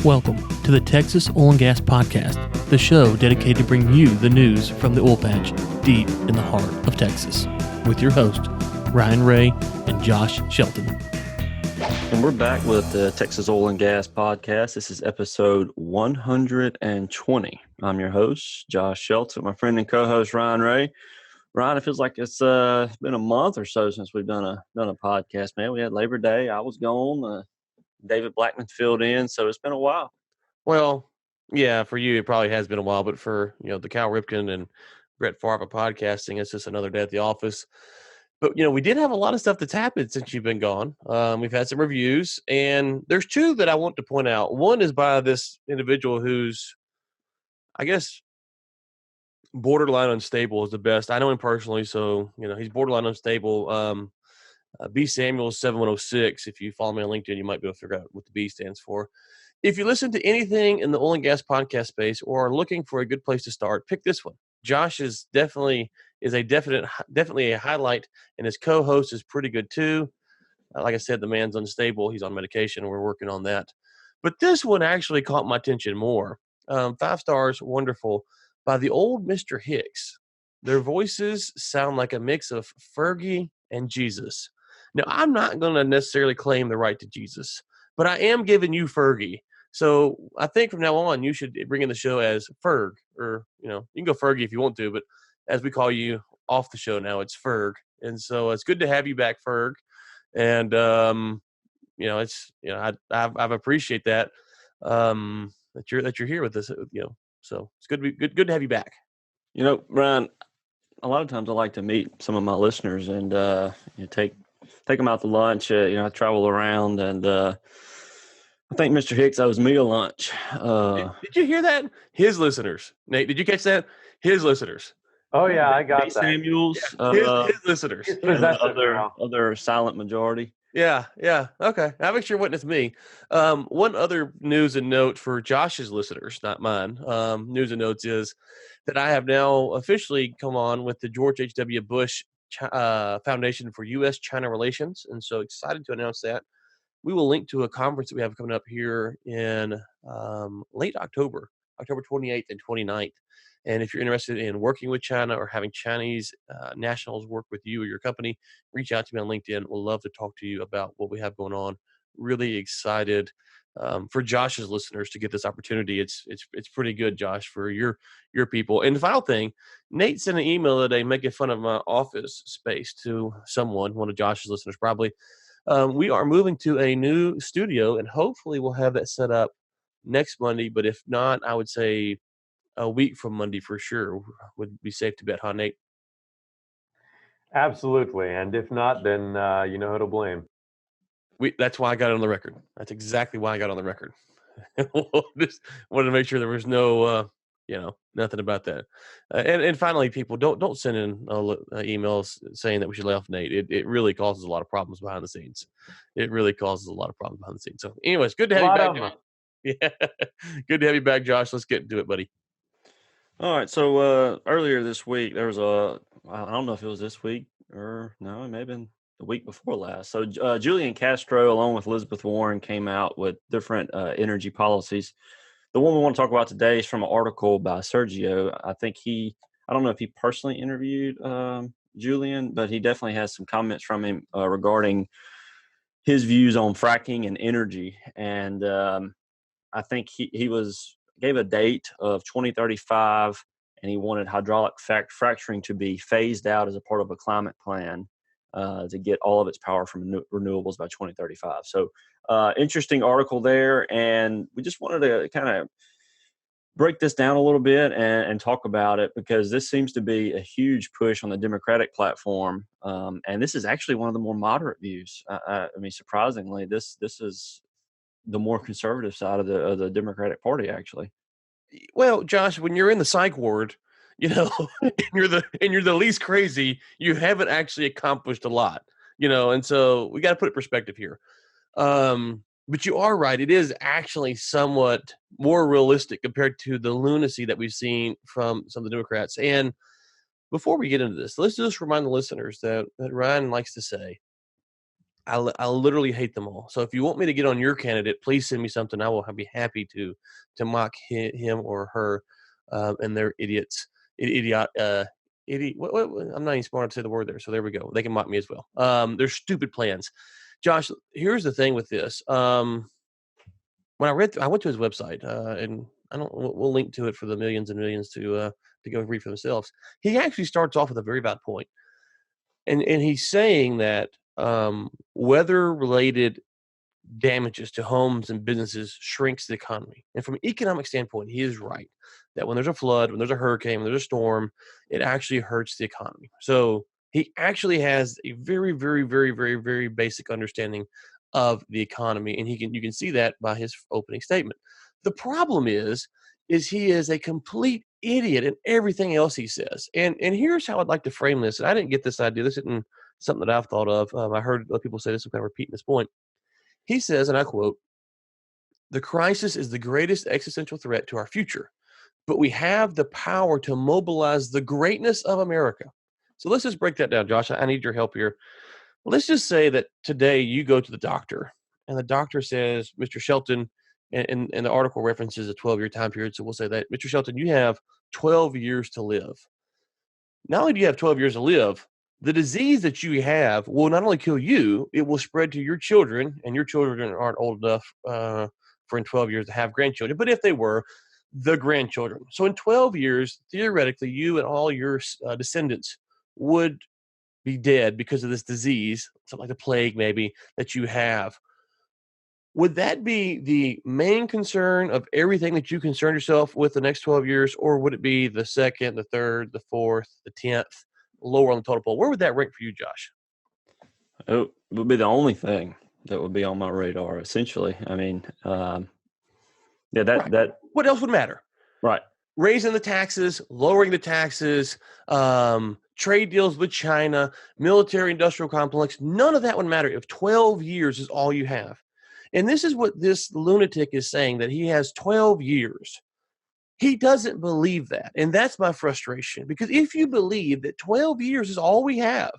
Welcome to the Texas Oil and Gas Podcast, the show dedicated to bring you the news from the oil patch deep in the heart of Texas, with your host, Ryan Ray and Josh Shelton. And we're back with the Texas Oil and Gas Podcast. This is episode 120. I'm your host, Josh Shelton, my friend and co-host, Ryan Ray. Ryan, it feels like it's been a month or so since we've done a podcast, man. We had Labor Day. I was gone. David Blackman filled in, so it's been a while. Well, yeah, for you, it probably has been a while, but for, the Cal Ripken and Brett Favre podcasting, it's just another day at the office. But, we did have a lot of stuff that's happened since you've been gone. We've had some reviews, and there's two that I want to point out. One is by this individual who's, I guess, borderline unstable is the best. I know him personally, so, he's borderline unstable. B Samuels 7106. If you follow me on LinkedIn, you might be able to figure out what the B stands for. If you listen to anything in the oil and gas podcast space or are looking for a good place to start, pick this one. Josh is definitely a highlight, and his co-host is pretty good too. Like I said, the man's unstable. He's on medication. We're working on that. But this one actually caught my attention more. 5 stars, wonderful, by the old Mr. Hicks. Their voices sound like a mix of Fergie and Jesus. Now, I'm not going to necessarily claim the right to Jesus, but I am giving you Fergie. So I think from now on, you should bring in the show as Ferg, or, you can go Fergie if you want to, but as we call you off the show now, it's Ferg. And so it's good to have you back, Ferg. And, I appreciate that, that you're here with us, so it's good to have you back. Ryan, a lot of times I like to meet some of my listeners and take them out to lunch. I travel around, and I think Mr. Hicks owes me a lunch. Did you hear that? His listeners. Nate, did you catch that? His listeners. Oh, yeah, I got B. that. Samuels. His listeners. Other silent majority. Yeah. Okay. I'll make sure it wasn't it's me. One other news and note for Josh's listeners, not mine. News and notes is that I have now officially come on with the George H.W. Bush Foundation for U.S.-China Relations, and so excited to announce that. We will link to a conference that we have coming up here in late October 28th and 29th. And if you're interested in working with China or having Chinese nationals work with you or your company, reach out to me on LinkedIn. We'll love to talk to you about what we have going on. Really excited for Josh's listeners to get this opportunity. It's pretty good, Josh, for your people. And the final thing, Nate sent an email today making fun of my office space to someone, one of Josh's listeners probably. We are moving to a new studio, and hopefully we'll have that set up next Monday. But if not, I would say a week from Monday for sure would be safe to bet, huh, Nate? Absolutely. And if not, then you know who to blame. That's why I got it on the record. That's exactly why I got on the record. Just wanted to make sure there was no, nothing about that. And finally, people, don't send in emails saying that we should lay off Nate. It really causes a lot of problems behind the scenes. So anyways, good to have you back. Yeah, good to have you back, Josh. Let's get into it, buddy. All right. So earlier this week, there was I don't know if it was this week or no, it may have been the week before last. So Julian Castro, along with Elizabeth Warren, came out with different energy policies. The one we want to talk about today is from an article by Sergio. I don't know if he personally interviewed Julian, but he definitely has some comments from him regarding his views on fracking and energy. And I think he gave a date of 2035, and he wanted hydraulic fracturing to be phased out as a part of a climate plan to get all of its power from renewables by 2035. So interesting article there, and we just wanted to kind of break this down a little bit and talk about it, because this seems to be a huge push on the Democratic platform, and this is actually one of the more moderate views. I mean, surprisingly, this is the more conservative side of the Democratic Party, actually. Well, Josh, when you're in the psych ward, and you're the least crazy, you haven't actually accomplished a lot, and so we got to put it in perspective here. But you are right. It is actually somewhat more realistic compared to the lunacy that we've seen from some of the Democrats. And before we get into this, let's just remind the listeners that Ryan likes to say, I literally hate them all. So if you want me to get on your candidate, please send me something. I will be happy to mock him or her and their idiot. I'm not even smart enough to say the word there. So there we go. They can mock me as well. They're stupid plans. Josh, here's the thing with this. When I went to his website, and we'll link to it for the millions and millions to go read for themselves. He actually starts off with a very valid point. And he's saying that weather-related damages to homes and businesses shrinks the economy. And from an economic standpoint, he is right that when there's a flood, when there's a hurricane, when there's a storm, it actually hurts the economy. So he actually has a very, very, very, very, very basic understanding of the economy, and you can see that by his opening statement. The problem is he is a complete idiot in everything else he says. And here's how I'd like to frame this. And I didn't get this idea. This isn't something that I've thought of. I heard other people say this. I'm kind of repeating this point. He says, and I quote, "The crisis is the greatest existential threat to our future, but we have the power to mobilize the greatness of America." So let's just break that down, Josh. I need your help here. Let's just say that today you go to the doctor, and the doctor says, "Mr. Shelton," and the article references a 12-year time period, so we'll say that, "Mr. Shelton, you have 12 years to live." Not only do you have 12 years to live, the disease that you have will not only kill you, it will spread to your children, and your children aren't old enough for in 12 years to have grandchildren, but if they were, the grandchildren. So in 12 years, theoretically, you and all your descendants would be dead because of this disease, something like the plague maybe, that you have. Would that be the main concern of everything that you concern yourself with the next 12 years, or would it be the second, the third, the fourth, the 10th, lower on the total pole? Where would that rank for you, Josh? It would be the only thing that would be on my radar, essentially. I mean, that what else would matter? Right. Raising the taxes, lowering the taxes, trade deals with China, military-industrial complex, none of that would matter if 12 years is all you have. And this is what this lunatic is saying, that he has 12 years. He doesn't believe that. And that's my frustration. Because if you believe that 12 years is all we have,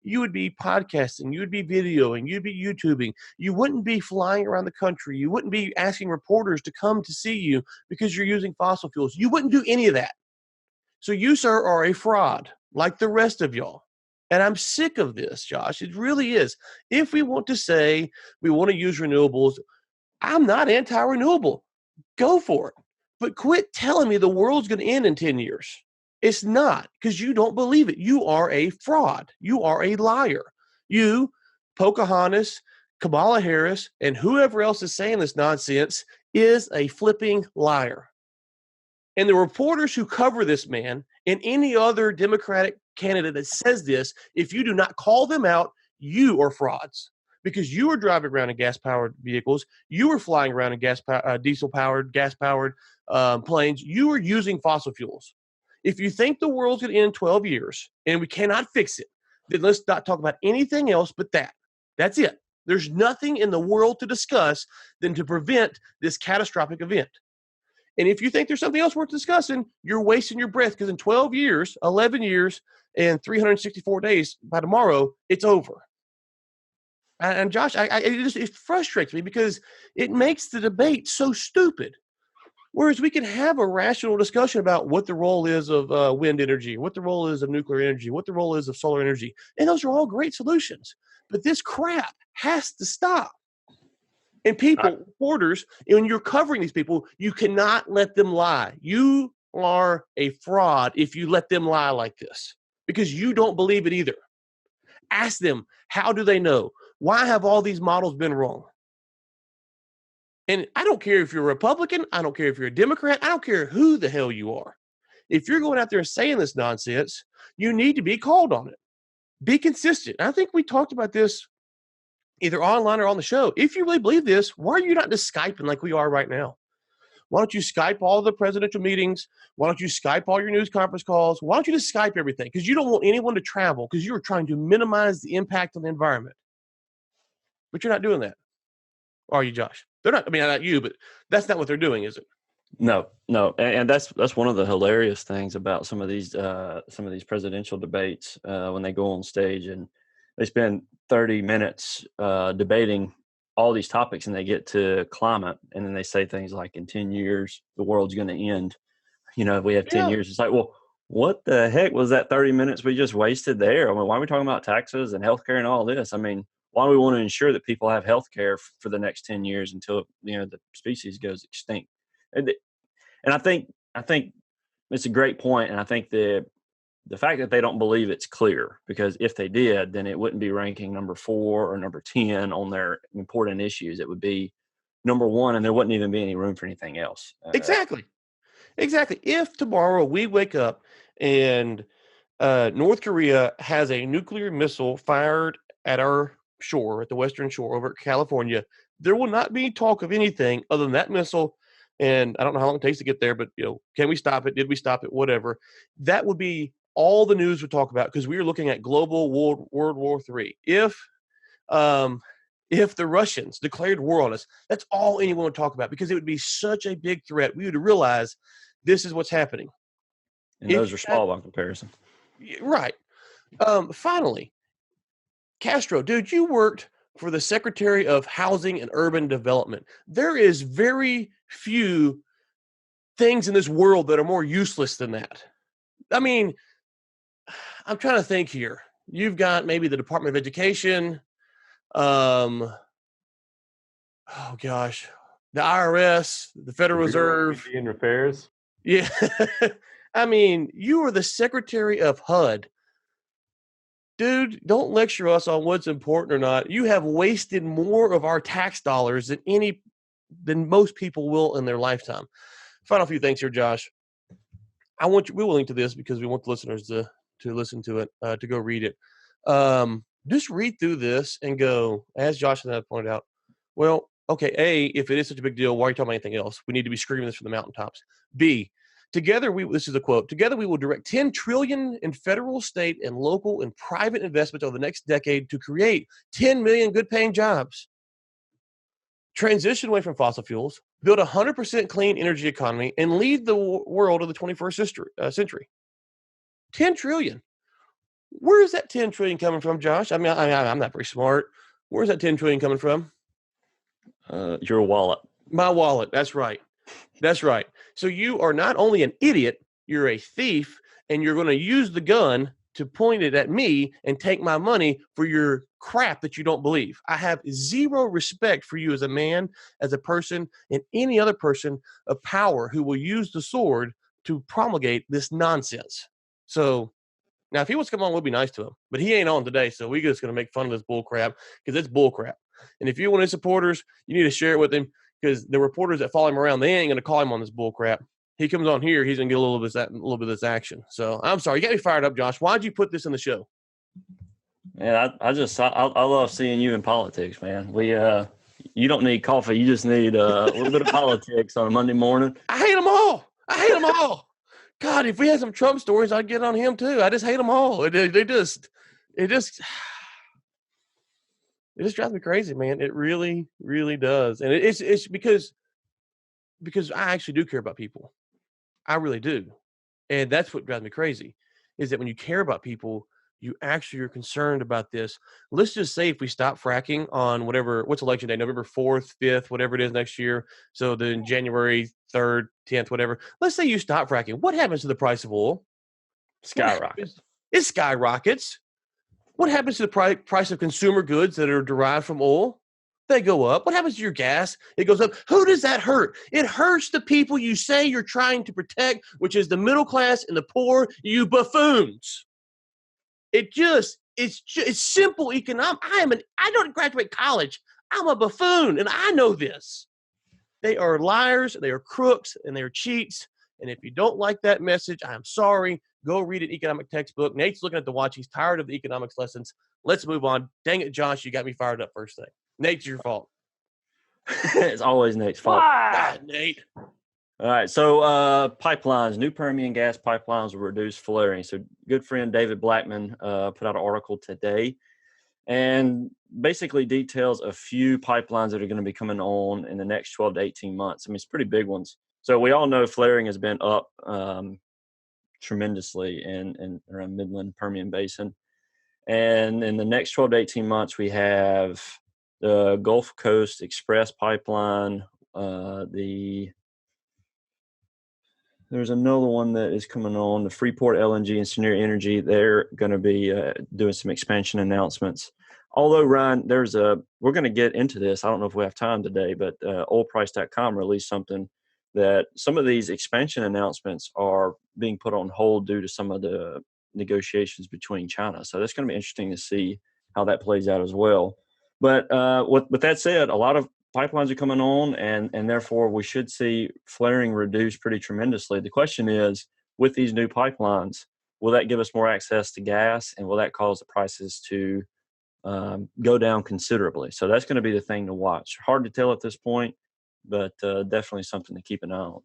you would be podcasting, you would be videoing, you'd be YouTubing. You wouldn't be flying around the country. You wouldn't be asking reporters to come to see you because you're using fossil fuels. You wouldn't do any of that. So you, sir, are a fraud like the rest of y'all. And I'm sick of this, Josh. It really is. If we want to say we want to use renewables, I'm not anti-renewable. Go for it. But quit telling me the world's going to end in 10 years. It's not, because you don't believe it. You are a fraud. You are a liar. You, Pocahontas, Kamala Harris, and whoever else is saying this nonsense is a flipping liar. And the reporters who cover this man and any other Democratic candidate that says this, if you do not call them out, you are frauds, because you are driving around in gas-powered vehicles. You are flying around in diesel-powered, gas-powered planes. You are using fossil fuels. If you think the world's going to end in 12 years and we cannot fix it, then let's not talk about anything else but that. That's it. There's nothing in the world to discuss than to prevent this catastrophic event. And if you think there's something else worth discussing, you're wasting your breath, because in 12 years, 11 years, and 364 days, by tomorrow, it's over. And Josh, it frustrates me because it makes the debate so stupid. Whereas we can have a rational discussion about what the role is of wind energy, what the role is of nuclear energy, what the role is of solar energy. And those are all great solutions. But this crap has to stop. And people, reporters, when you're covering these people, you cannot let them lie. You are a fraud if you let them lie like this, because you don't believe it either. Ask them, how do they know? Why have all these models been wrong? And I don't care if you're a Republican. I don't care if you're a Democrat. I don't care who the hell you are. If you're going out there and saying this nonsense, you need to be called on it. Be consistent. I think we talked about this either online or on the show. If you really believe this, why are you not just Skyping like we are right now? Why don't you Skype all the presidential meetings? Why don't you Skype all your news conference calls? Why don't you just Skype everything? Because you don't want anyone to travel, because you're trying to minimize the impact on the environment. But you're not doing that. Are you, Josh? They're not, I mean, not you, but that's not what they're doing, is it? No. And that's one of the hilarious things about some of these presidential debates when they go on stage and they spend 30 minutes debating all these topics, and they get to climate, and then they say things like, in 10 years, the world's going to end. If we have 10 years, it's like, well, what the heck was that 30 minutes we just wasted there? I mean, why are we talking about taxes and healthcare and all this? I mean, why do we want to ensure that people have healthcare for the next 10 years until, the species goes extinct? And I think it's a great point. And I think the fact that they don't believe it's clear, because if they did, then it wouldn't be ranking number 4 or number 10 on their important issues. It would be number 1, and there wouldn't even be any room for anything else. Exactly. If tomorrow we wake up and North Korea has a nuclear missile fired at our shore, at the western shore over at California, there will not be talk of anything other than that missile. And I don't know how long it takes to get there, but can we stop it? Did we stop it? Whatever. That would be all the news would talk about, because we are looking at global World War III. If the Russians declared war on us, that's all anyone would talk about, because it would be such a big threat. We would realize this is what's happening. And those are small by comparison. Right. Finally, Castro, dude, you worked for the Secretary of Housing and Urban Development. There is very few things in this world that are more useless than that. I mean, I'm trying to think here. You've got maybe the Department of Education. Oh gosh, the IRS, the Federal Reserve, Indian Affairs. Yeah, I mean, you are the Secretary of HUD, dude. Don't lecture us on what's important or not. You have wasted more of our tax dollars than most people will in their lifetime. Final few things here, Josh. We will link to this because we want the listeners to listen to it, to go read it. Just read through this and go, as Josh and I pointed out, well, okay, A, if it is such a big deal, why are you talking about anything else? We need to be screaming this from the mountaintops. B, this is a quote, together we will direct $10 trillion in federal, state, and local and private investments over the next decade to create 10 million good-paying jobs. Transition away from fossil fuels, build a 100% clean energy economy, and lead the world of the 21st century. 10 trillion. Where is that 10 trillion coming from, Josh? I mean, I'm not very smart. Where's that 10 trillion coming from? Your wallet. My wallet. That's right. So you are not only an idiot, you're a thief, and you're going to use the gun to point it at me and take my money for your crap that you don't believe. I have zero respect for you as a man, as a person, and any other person of power who will use the sword to promulgate this nonsense. So now, if he wants to come on, we'll be nice to him. But he ain't on today, so we're just going to make fun of this bull crap, because it's bull crap. And if you're one of his supporters, you need to share it with him, because the reporters that follow him around, they ain't going to call him on this bull crap. He comes on here, he's going to get a little bit of this action. So I'm sorry, you got me fired up, Josh. Why'd you put this in the show? Man, I love seeing you in politics, man. You don't need coffee, you just need a little bit of politics on a Monday morning. I hate them all. God, if we had some Trump stories, I'd get on him too. I just hate them all. It just drives me crazy, man. It really, really does. And it's because I actually do care about people. I really do. And that's what drives me crazy, is that when you care about people, you actually are concerned about this. Let's just say if we stop fracking on what's election day, November 4th, 5th, whatever it is next year. So then January 3rd, 10th, whatever. Let's say you stop fracking. What happens to the price of oil? Skyrockets. It skyrockets. What happens to the price of consumer goods that are derived from oil? They go up. What happens to your gas? It goes up. Who does that hurt? It hurts the people you say you're trying to protect, which is the middle class and the poor, you buffoons. It's simple economics. I don't graduate college. I'm a buffoon, and I know this. They are liars, they are crooks, and they are cheats. And if you don't like that message, I'm sorry. Go read an economic textbook. Nate's looking at the watch. He's tired of the economics lessons. Let's move on. Dang it, Josh, you got me fired up first thing. Nate's your fault. It's always Nate's fault. God, Nate. All right, so pipelines, new Permian gas pipelines will reduce flaring. So good friend David Blackman put out an article today and basically details a few pipelines that are going to be coming on in the next 12 to 18 months. I mean, it's pretty big ones. So we all know flaring has been up tremendously in around Midland, Permian Basin. And in the next 12 to 18 months, we have the Gulf Coast Express Pipeline. There's another one that is coming on, the Freeport LNG and Cheniere Energy. They're going to be doing some expansion announcements. Although, Ryan, we're going to get into this. I don't know if we have time today, but oilprice.com released something that some of these expansion announcements are being put on hold due to some of the negotiations between China. So that's going to be interesting to see how that plays out as well. But with that said, a lot of pipelines are coming on, and therefore we should see flaring reduce pretty tremendously. The question is, with these new pipelines, will that give us more access to gas, and will that cause the prices to go down considerably? So that's going to be the thing to watch. Hard to tell at this point, but definitely something to keep an eye on.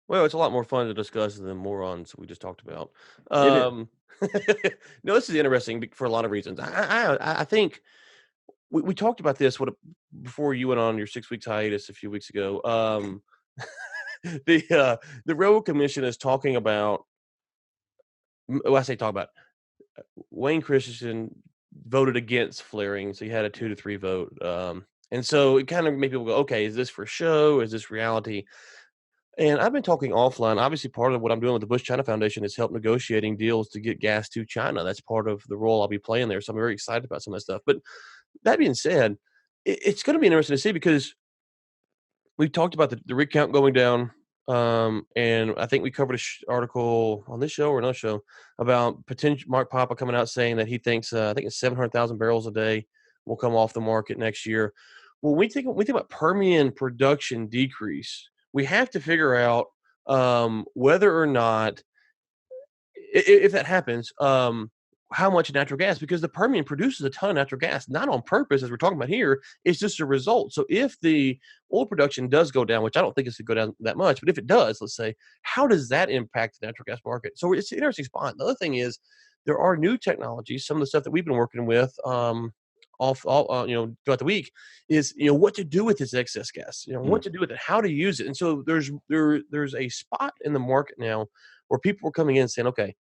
Well, it's a lot more fun to discuss than the morons we just talked about. It is. No, this is interesting for a lot of reasons. I think we talked about this before you went on your 6 weeks hiatus a few weeks ago. The Railroad Commission is talking about. Well, I say talk about. Wayne Christensen voted against flaring, so he had a 2-3 vote. And so it kind of made people go, okay, is this for show? Is this reality? And I've been talking offline. Obviously, part of what I'm doing with the Bush-China Foundation is help negotiating deals to get gas to China. That's part of the role I'll be playing there. So I'm very excited about some of that stuff. But that being said, it's going to be interesting to see because we've talked about the rig count going down. And I think we covered an article on this show or another show about potential Mark Papa coming out saying that he thinks, I think it's 700,000 barrels a day will come off the market next year. Well, we think about Permian production decrease. We have to figure out whether or not, if that happens, how much natural gas, because the Permian produces a ton of natural gas, not on purpose, as we're talking about here. It's just a result. So if the oil production does go down, which I don't think it's going to go down that much, but if it does, let's say, how does that impact the natural gas market? So it's an interesting spot. The other thing is there are new technologies. Some of the stuff that we've been working with throughout the week is, what to do with this excess gas, what to do with it, how to use it. And so there's a spot in the market now where people are coming in saying, okay,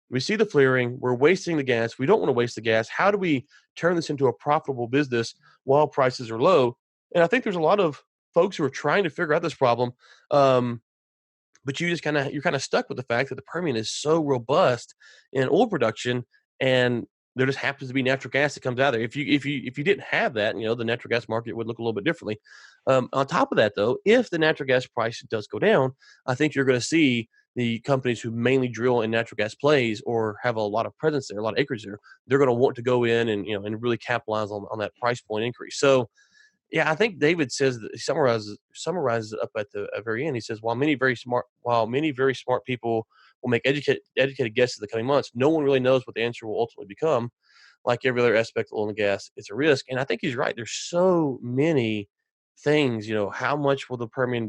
we see the flaring, we're wasting the gas, we don't want to waste the gas. How do we turn this into a profitable business while prices are low? And I think there's a lot of folks who are trying to figure out this problem. But you're kind of stuck with the fact that the Permian is so robust in oil production, and there just happens to be natural gas that comes out of there. If you didn't have that, the natural gas market would look a little bit differently. On top of that, though, if the natural gas price does go down, I think you're going to see the companies who mainly drill in natural gas plays or have a lot of presence there, a lot of acreage there, they're going to want to go in and and really capitalize on that price point increase. So, yeah, I think David says that he summarizes it up at the very end. He says, while many very smart people will make educated guesses in the coming months, no one really knows what the answer will ultimately become. Like every other aspect of oil and gas, it's a risk. And I think he's right. There's so many things, how much will the Permian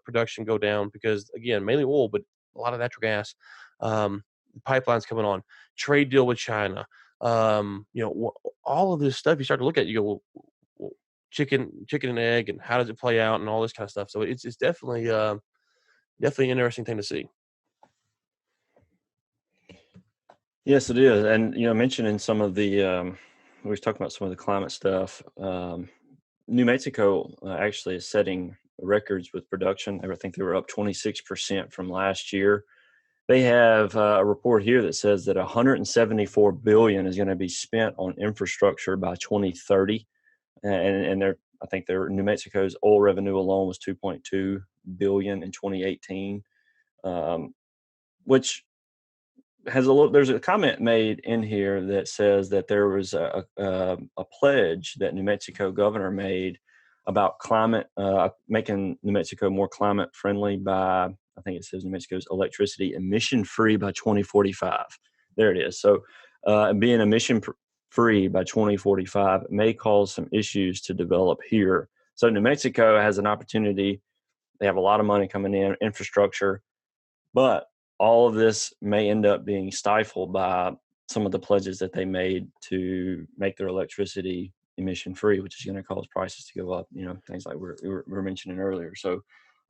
production go down? Because, again, mainly oil, but a lot of natural gas, pipelines coming on, trade deal with China, all of this stuff you start to look at, you go, well, chicken and egg, and how does it play out, and all this kind of stuff. So it's definitely an interesting thing to see. Yes, it is. And mentioning some of the we were talking about some of the climate stuff. New Mexico actually is setting records with production. I think they were up 26% from last year. They have a report here that says that $174 billion is going to be spent on infrastructure by 2030. And I think New Mexico's oil revenue alone was $2.2 billion in 2018, which has there's a comment made in here that says that there was a pledge that New Mexico governor made about climate, making New Mexico more climate friendly by, I think it says New Mexico's electricity emission free by 2045. There it is. So being emission free by 2045 may cause some issues to develop here. So New Mexico has an opportunity. They have a lot of money coming in, infrastructure, but all of this may end up being stifled by some of the pledges that they made to make their electricity emission free, which is going to cause prices to go up, things like we were mentioning earlier. So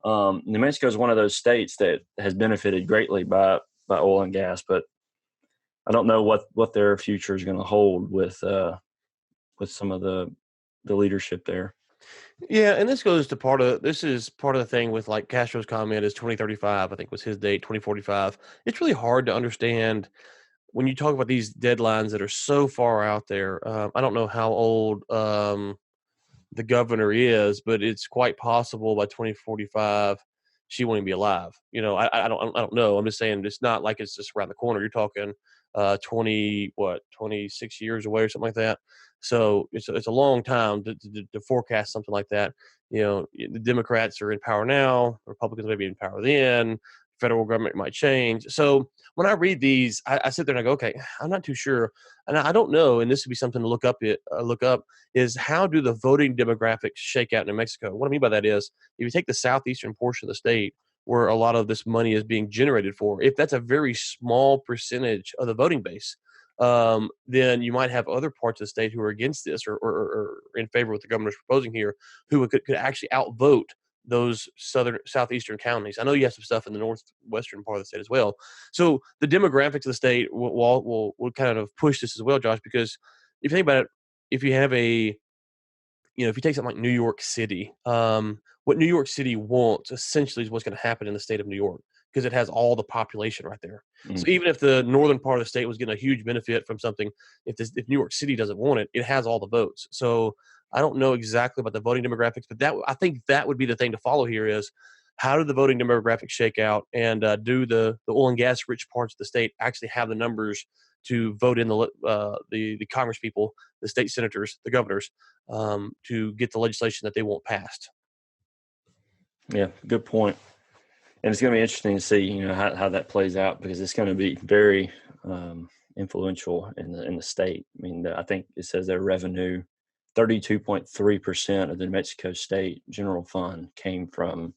New Mexico is one of those states that has benefited greatly by oil and gas, but I don't know what their future is going to hold with some of the leadership there. Yeah, and this is part of the thing with like Castro's comment is 2035, I think was his date, 2045. It's really hard to understand when you talk about these deadlines that are so far out there. I don't know how old the governor is, but it's quite possible by 2045 she won't even be alive. I don't know. I'm just saying it's not like it's just around the corner. You're talking 26 years away or something like that. So it's a long time to forecast something like that. The Democrats are in power now, Republicans may be in power then, federal government might change. So when I read these, I sit there and I go, okay, I'm not too sure. And I don't know, and this would be something to look up, is how do the voting demographics shake out in New Mexico? What I mean by that is, if you take the southeastern portion of the state where a lot of this money is being generated for, if that's a very small percentage of the voting base, then you might have other parts of the state who are against this or in favor of what the governor's proposing here, who could actually outvote those southeastern counties. I know you have some stuff in the northwestern part of the state as well. So the demographics of the state will kind of push this as well, Josh, because if you think about it, if you have if you take something like New York City, what New York City wants essentially is what's going to happen in the state of New York, because it has all the population right there. Mm. So even if the northern part of the state was getting a huge benefit from something, if New York City doesn't want it, it has all the votes. So I don't know exactly about the voting demographics, but I think that would be the thing to follow here is, how do the voting demographics shake out, and do the oil and gas rich parts of the state actually have the numbers to vote in the Congress people, the state senators, the governors, to get the legislation that they want passed? Yeah, good point. And it's going to be interesting to see, how that plays out, because it's going to be very influential in the state. I mean, I think it says their revenue, 32.3% of the New Mexico State General Fund came from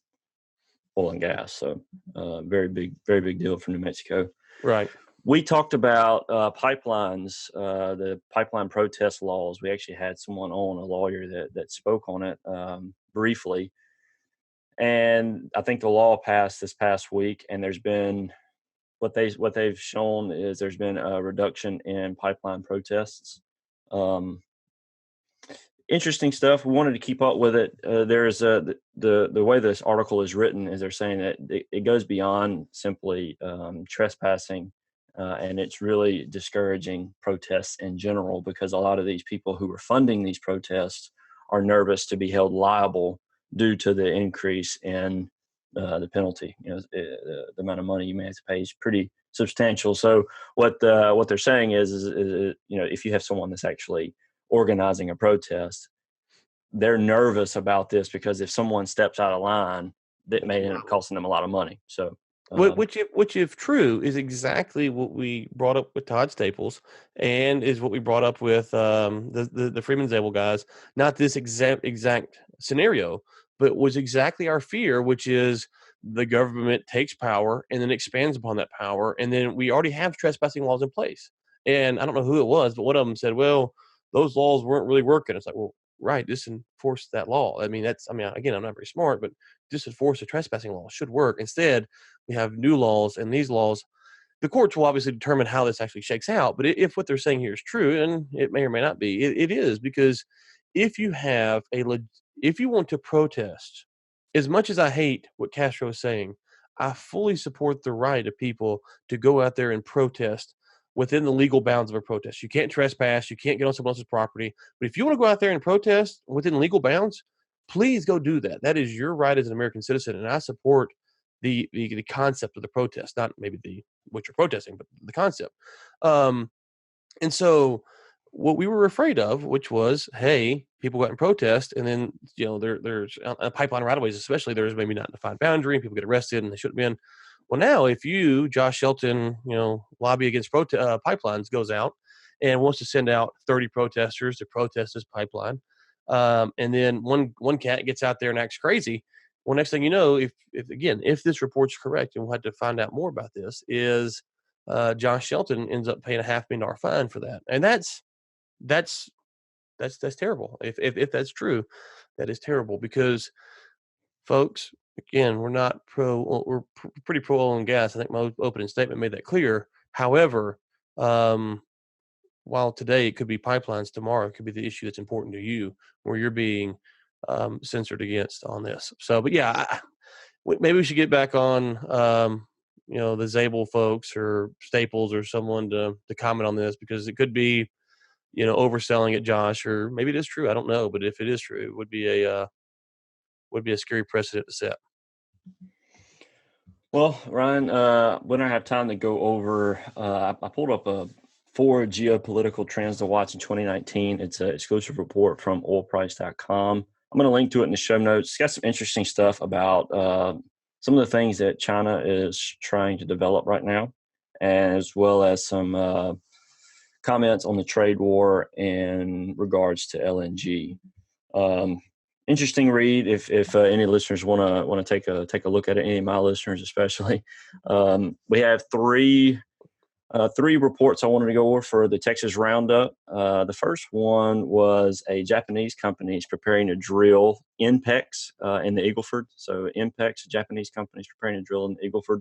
oil and gas. So very big deal for New Mexico. Right. We talked about pipelines, the pipeline protest laws. We actually had someone on, a lawyer that spoke on it briefly. And I think the law passed this past week, and there's been what they've shown is there's been a reduction in pipeline protests. Interesting stuff. We wanted to keep up with it. There's the way this article is written is they're saying that it goes beyond simply trespassing, and it's really discouraging protests in general, because a lot of these people who are funding these protests are nervous to be held liable due to the increase in the penalty. The amount of money you may have to pay is pretty substantial. So what they're saying is if you have someone that's actually organizing a protest, they're nervous about this, because if someone steps out of line, that may end up costing them a lot of money. So which if true is exactly what we brought up with Todd Staples, and is what we brought up with the Freeman Zabel guys. Not this exact scenario, but was exactly our fear, which is the government takes power and then expands upon that power, and then we already have trespassing laws in place. And I don't know who it was, but one of them said, "Well, those laws weren't really working." It's like, well, right, just enforce that law. I mean, again, I'm not very smart, but just enforce the trespassing law should work. Instead, we have new laws, and these laws, the courts will obviously determine how this actually shakes out. But if what they're saying here is true, and it may or may not be, it is, because if you have if you want to protest, as much as I hate what Castro is saying, I fully support the right of people to go out there and protest within the legal bounds of a protest. You can't trespass, you can't get on someone else's property, but if you want to go out there and protest within legal bounds, please go do that. That is your right as an American citizen, and I support the concept of the protest, not maybe what you're protesting, but the concept. And so what we were afraid of, which was, hey, people go out and protest, and then there's a pipeline right of ways, especially, there's maybe not a defined boundary, and people get arrested, and they shouldn't have been. Well, now if you, Josh Shelton, lobby against pipelines, goes out and wants to send out 30 protesters to protest this pipeline, and then one cat gets out there and acts crazy. Well, next thing you know, if this report's correct, and we'll have to find out more about this, is Josh Shelton ends up paying a $500,000 fine for that, and that's terrible. If that's true, that is terrible, because, folks, again, we're not pretty pro oil and gas. I think my opening statement made that clear. However, While today it could be pipelines, tomorrow it could be the issue that's important to you, where you're being censored against on this. So, but yeah, maybe we should get back on, the Zabel folks or Staples or someone to comment on this, because it could be, overselling it, Josh, or maybe it is true. I don't know, but if it is true, it would be a scary precedent to set. Well, Ryan, we don't have time to go over. I pulled up 4 geopolitical trends to watch in 2019. It's an exclusive report from oilprice.com. I'm going to link to it in the show notes. It's got some interesting stuff about some of the things that China is trying to develop right now, as well as some comments on the trade war in regards to LNG. Interesting read if any listeners want to take a look at it. Any of my listeners, especially. We have three reports I wanted to go over for the Texas Roundup. The first one was a Japanese company is preparing to drill INPEX in the Eagle Ford. So INPEX, a Japanese company, is preparing to drill in the Eagle Ford.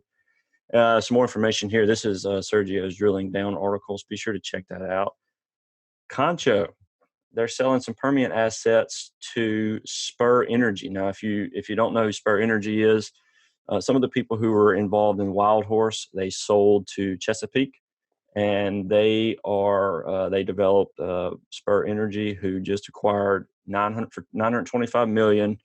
Some more information here. This is Sergio's Drilling Down articles. Be sure to check that out. Concho, they're selling some Permian assets to Spur Energy. Now, if you don't know who Spur Energy is, some of the people who were involved in Wild Horse, they sold to Chesapeake, and they developed Spur Energy, who just acquired $925 million,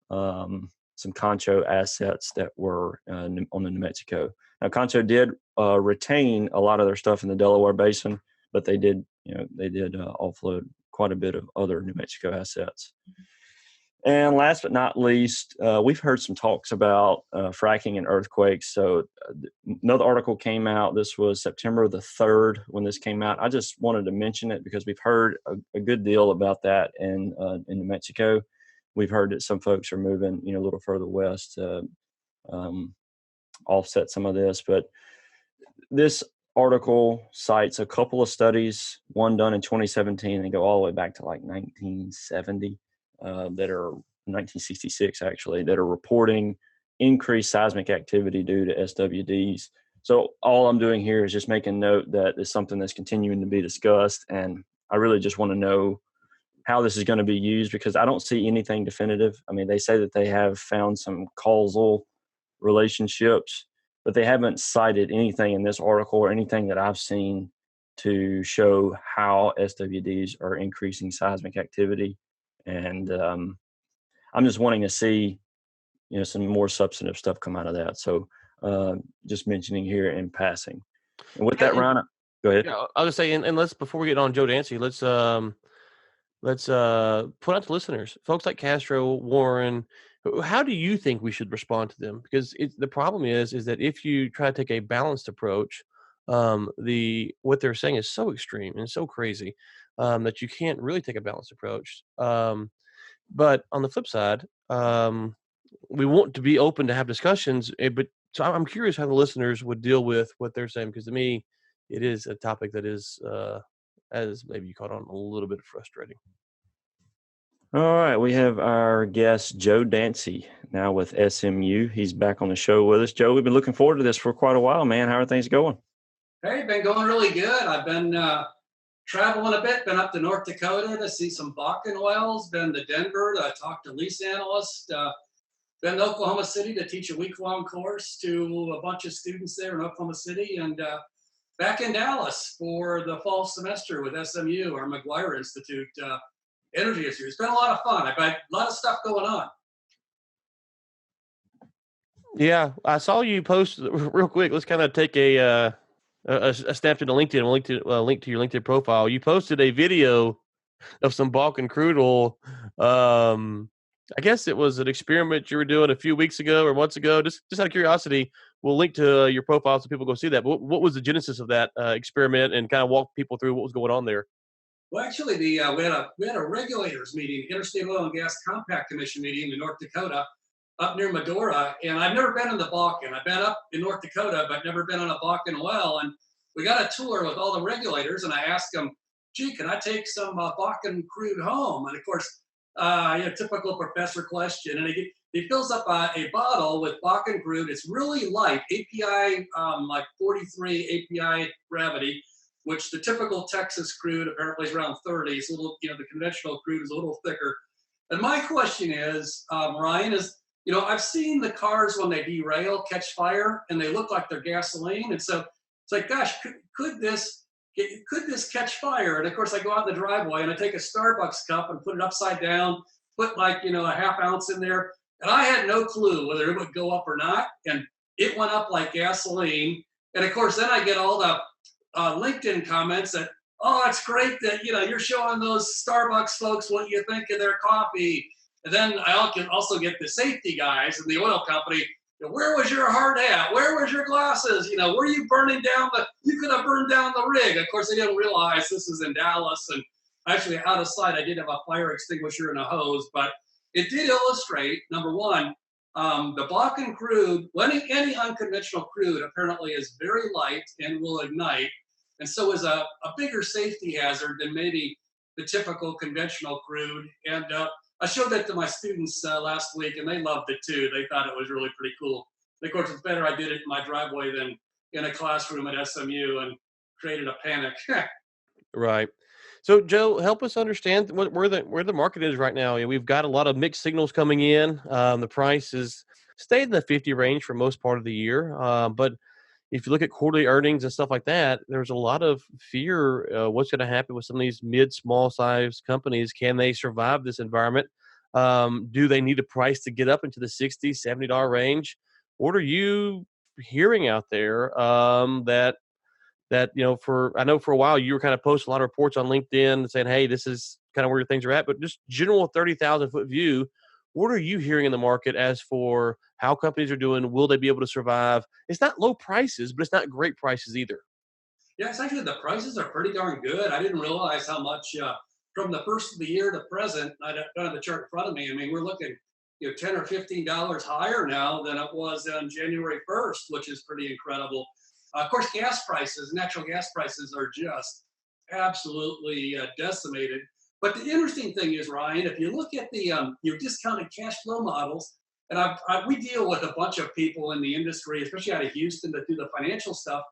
some Concho assets that were on the New Mexico. Now, Concho did retain a lot of their stuff in the Delaware Basin, but they did offload quite a bit of other New Mexico assets. And last but not least, we've heard some talks about fracking and earthquakes. So another article came out. This was September the 3rd when this came out. I just wanted to mention it because we've heard a good deal about that in New Mexico. We've heard that some folks are moving, a little further west to offset some of this. But this article cites a couple of studies, one done in 2017 and go all the way back to like 1970, that are 1966 actually, that are reporting increased seismic activity due to SWDs. So all I'm doing here is just making note that it's something that's continuing to be discussed, and I really just want to know how this is going to be used, because I don't see anything definitive. I mean, they say that they have found some causal relationships, but they haven't cited anything in this article or anything that I've seen to show how SWDs are increasing seismic activity. And I'm just wanting to see, some more substantive stuff come out of that. So just mentioning here in passing. And with that, Ron, go ahead. Yeah, I'll just say, and let's, before we get on Joe Dancy, let's put out to listeners, folks like Castro, Warren. How do you think we should respond to them? Because the problem is that if you try to take a balanced approach, what they're saying is so extreme and so crazy that you can't really take a balanced approach. But on the flip side, we want to be open to have discussions. But so I'm curious how the listeners would deal with what they're saying, because to me, it is a topic that is, as maybe you caught on, a little bit frustrating. All right, we have our guest, Joe Dancy, now with SMU. He's back on the show with us. Joe, we've been looking forward to this for quite a while, man. How are things going? Hey, been going really good. I've been traveling a bit, been up to North Dakota to see some Bakken wells, been to Denver to talk to lease analysts, been to Oklahoma City to teach a week-long course to a bunch of students there in Oklahoma City, and back in Dallas for the fall semester with SMU, our McGuire Institute Energy Institute. It's been a lot of fun. I've got a lot of stuff going on. Yeah, I saw you post real quick. Let's kind of take a snap to the LinkedIn. We'll link to your LinkedIn profile. You posted a video of some Bakken crude oil. I guess it was an experiment you were doing a few weeks ago or months ago. Just out of curiosity, we'll link to your profile so people go see that. But what was the genesis of that experiment, and kind of walk people through what was going on there? Well, actually, we had a regulators meeting, Interstate Oil and Gas Compact Commission meeting in North Dakota, up near Medora. And I've never been in the Bakken. I've been up in North Dakota, but never been on a Bakken well. And we got a tour with all the regulators, and I asked them, "Gee, can I take some Bakken crude home?" And of course, typical professor question. And he fills up a bottle with Bakken crude. It's really light, API like 43 API gravity. which the typical Texas crude apparently is around 30. It's a little, the conventional crude is a little thicker. And my question is, Ryan, I've seen the cars when they derail catch fire and they look like they're gasoline. And so it's like, gosh, could this catch fire? And of course I go out in the driveway and I take a Starbucks cup and put it upside down, put like, a half ounce in there. And I had no clue whether it would go up or not. And it went up like gasoline. And of course, then I get all the LinkedIn comments that, oh, it's great that, you're showing those Starbucks folks what you think of their coffee. And then I can also get the safety guys in the oil company. Where was your hard hat? Where was your glasses? Were you burning down you could have burned down the rig. Of course, they didn't realize this is in Dallas. And actually out of sight, I did have a fire extinguisher and a hose, but it did illustrate, number one, the Bakken crude, any unconventional crude apparently is very light and will ignite. And so is a bigger safety hazard than maybe the typical conventional crude. And I showed that to my students last week, and they loved it too. They thought it was really pretty cool. And of course, it's better I did it in my driveway than in a classroom at SMU and created a panic. Right. So, Joe, help us understand where the market is right now. We've got a lot of mixed signals coming in. The price has stayed in the 50 range for most part of the year. But if you look at quarterly earnings and stuff like that, there's a lot of fear. What's going to happen with some of these small size companies? Can they survive this environment? Do they need a price to get up into the $60, $70 range? What are you hearing out there that I know for a while you were kind of posting a lot of reports on LinkedIn saying, hey, this is kind of where things are at, but just general 30,000 foot view, what are you hearing in the market as for how companies are doing? Will they be able to survive? It's not low prices, but it's not great prices either. Yeah, it's actually the prices are pretty darn good. I didn't realize how much from the first of the year to present. I don't have the chart in front of me. I mean, we're looking $10 or $15 higher now than it was on January 1st, which is pretty incredible. Of course, natural gas prices are just absolutely decimated. But the interesting thing is, Ryan, if you look at the your discounted cash flow models, and we deal with a bunch of people in the industry, especially out of Houston, that do the financial stuff,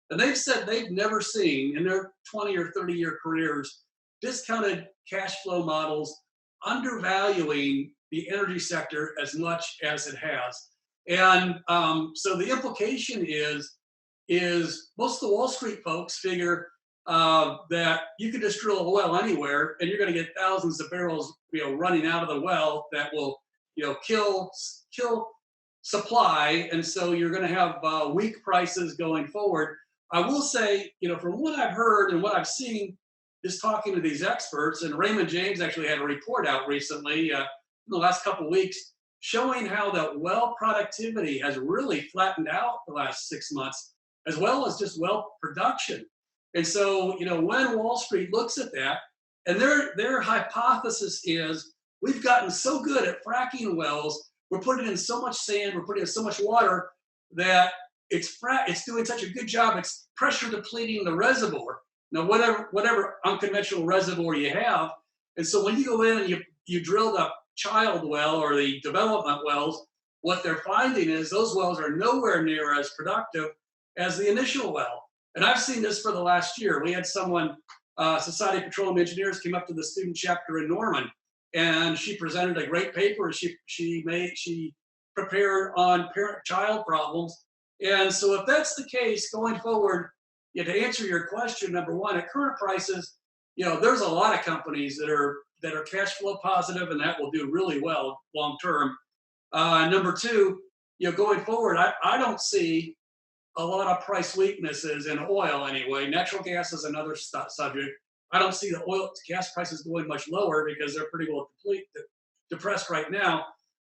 and they've said they've never seen in their 20 or 30-year careers discounted cash flow models undervaluing the energy sector as much as it has. And so the implication is most of the Wall Street folks figure that you can just drill oil anywhere and you're going to get thousands of barrels, running out of the well that will, kill supply. And so you're going to have weak prices going forward. I will say, from what I've heard and what I've seen, just talking to these experts, and Raymond James actually had a report out recently in the last couple of weeks showing how the well productivity has really flattened out the last 6 months, as well as just well production. And so, when Wall Street looks at that, and their hypothesis is, we've gotten so good at fracking wells, we're putting in so much sand, we're putting in so much water that it's doing such a good job, it's pressure depleting the reservoir. Now, whatever unconventional reservoir you have, and so when you go in and you drill the child well or the development wells, what they're finding is those wells are nowhere near as productive as the initial well. And I've seen this for the last year. We had someone, Society of Petroleum Engineers, came up to the student chapter in Norman, and she presented a great paper. She prepared on parent-child problems. And so if that's the case going forward, to answer your question, number one, at current prices, there's a lot of companies that are cash flow positive, and that will do really well long term. Number two, going forward, I don't see a lot of price weaknesses in oil anyway. Natural gas is another subject. I don't see the oil gas prices going much lower because they're pretty well depressed right now.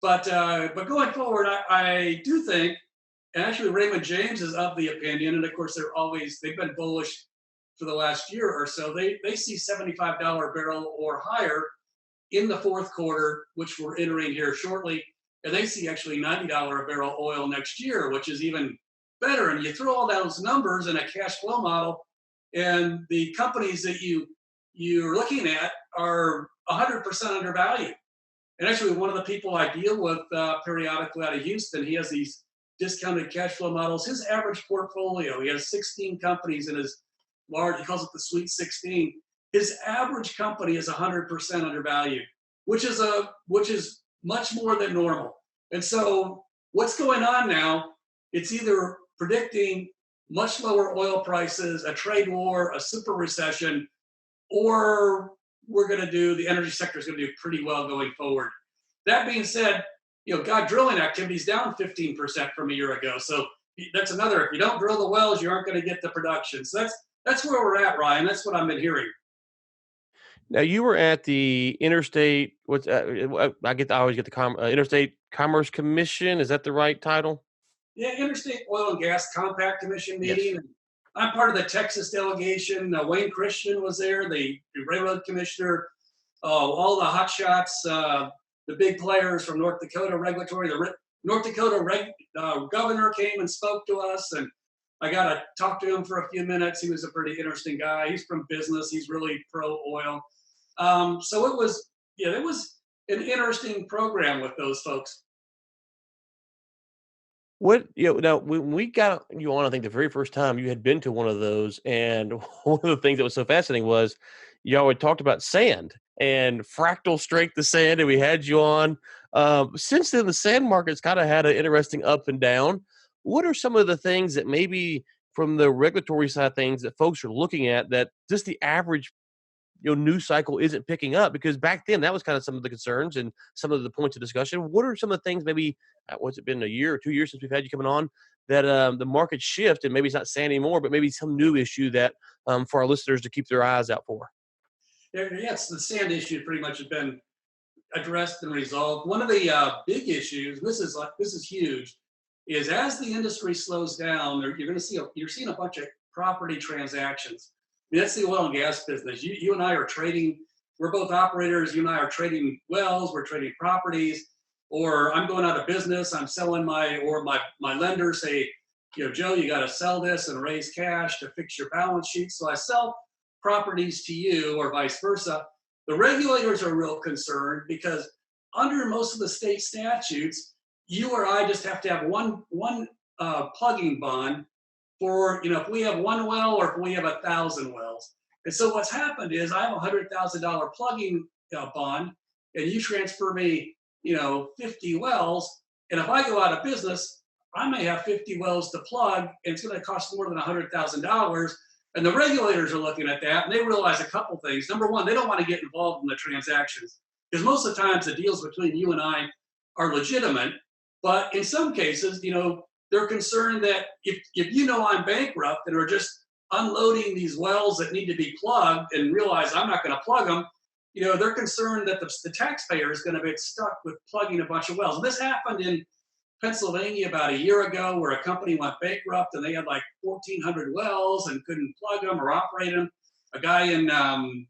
But going forward, I do think, and actually Raymond James is of the opinion, and of course they've been bullish for the last year or so. They see $75 a barrel or higher in the fourth quarter, which we're entering here shortly, and they see actually $90 a barrel oil next year, which is even better. And you throw all those numbers in a cash flow model, and the companies that you're looking at are 100% undervalued. And actually, one of the people I deal with periodically out of Houston, he has these discounted cash flow models. His average portfolio, he has 16 companies in his large, he calls it the Sweet 16. His average company is 100% undervalued, which is much more than normal. And so what's going on now, it's either predicting much lower oil prices, a trade war, a super recession, or the energy sector is going to do pretty well going forward. That being said, drilling activity is down 15% from a year ago. So that's another, if you don't drill the wells, you aren't going to get the production. So that's where we're at, Ryan. That's what I've been hearing. Now you were at the Interstate. I always get the Interstate Commerce Commission. Is that the right title? Yeah, Interstate Oil and Gas Compact Commission meeting. Yes. I'm part of the Texas delegation. Wayne Christian was there, the railroad commissioner, all the hot shots, the big players from North Dakota regulatory. The North Dakota governor came and spoke to us, and I got to talk to him for a few minutes. He was a pretty interesting guy. He's from business. He's really pro oil. So it was an interesting program with those folks. Now when we got you on, I think the very first time you had been to one of those, and one of the things that was so fascinating was y'all had talked about sand and fractal strength of sand, and we had you on. Since then, the sand market's kind of had an interesting up and down. What are some of the things that maybe from the regulatory side of things that folks are looking at that just the average news cycle isn't picking up? Because back then that was kind of some of the concerns and some of the points of discussion. What are some of the things, maybe what's it been, a year or 2 years since we've had you coming on, that the market shift, and maybe it's not sand anymore, but maybe some new issue that for our listeners to keep their eyes out for? Yes, the sand issue pretty much has been addressed and resolved. One of the big issues, this is huge, is as the industry slows down, you're seeing a bunch of property transactions. I mean, that's the oil and gas business. You and I are trading. We're both operators. You and I are trading wells. We're trading properties. Or I'm going out of business. I'm selling my lenders say, Joe, you got to sell this and raise cash to fix your balance sheet. So I sell properties to you, or vice versa. The regulators are real concerned because under most of the state statutes, you or I just have to have one plugging bond for, if we have one well or if we have 1,000 wells. And so what's happened is I have a $100,000 plugging bond, and you transfer me, 50 wells. And if I go out of business, I may have 50 wells to plug, and it's going to cost more than $100,000. And the regulators are looking at that, and they realize a couple things. Number one, they don't want to get involved in the transactions because most of the times the deals between you and I are legitimate. But in some cases, they're concerned that if I'm bankrupt and are just unloading these wells that need to be plugged and realize I'm not going to plug them, they're concerned that the taxpayer is going to get stuck with plugging a bunch of wells. And this happened in Pennsylvania about a year ago, where a company went bankrupt and they had like 1,400 wells and couldn't plug them or operate them. A guy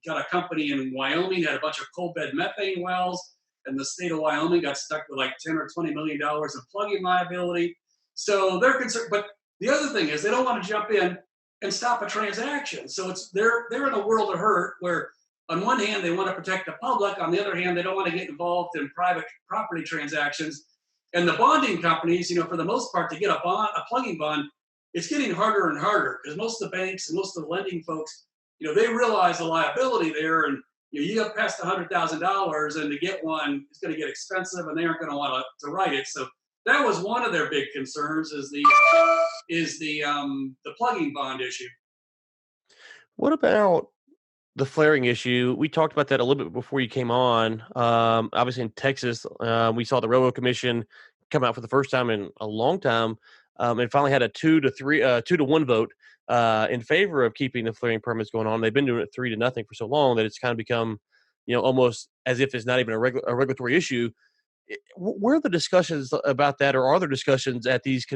got a company in Wyoming, had a bunch of coal bed methane wells, and the state of Wyoming got stuck with like $10 or $20 million of plugging liability. So they're concerned. But the other thing is they don't want to jump in and stop a transaction. So they're in a world of hurt where on one hand they want to protect the public, on the other hand they don't want to get involved in private property transactions. And the bonding companies, for the most part, to get a plugging bond, it's getting harder and harder because most of the banks and most of the lending folks, they realize the liability there, and you get past $100,000, and to get one, it's going to get expensive, and they aren't going to want to write it. So that was one of their big concerns is the plugging bond issue. What about the flaring issue? We talked about that a little bit before you came on. Obviously in Texas, we saw the Railroad Commission come out for the first time in a long time, and finally had a 2-1 vote in favor of keeping the flaring permits going on. They've been doing it 3-0 for so long that it's kind of become, almost as if it's not even a regulatory issue. Where are the discussions about that, or are there discussions at these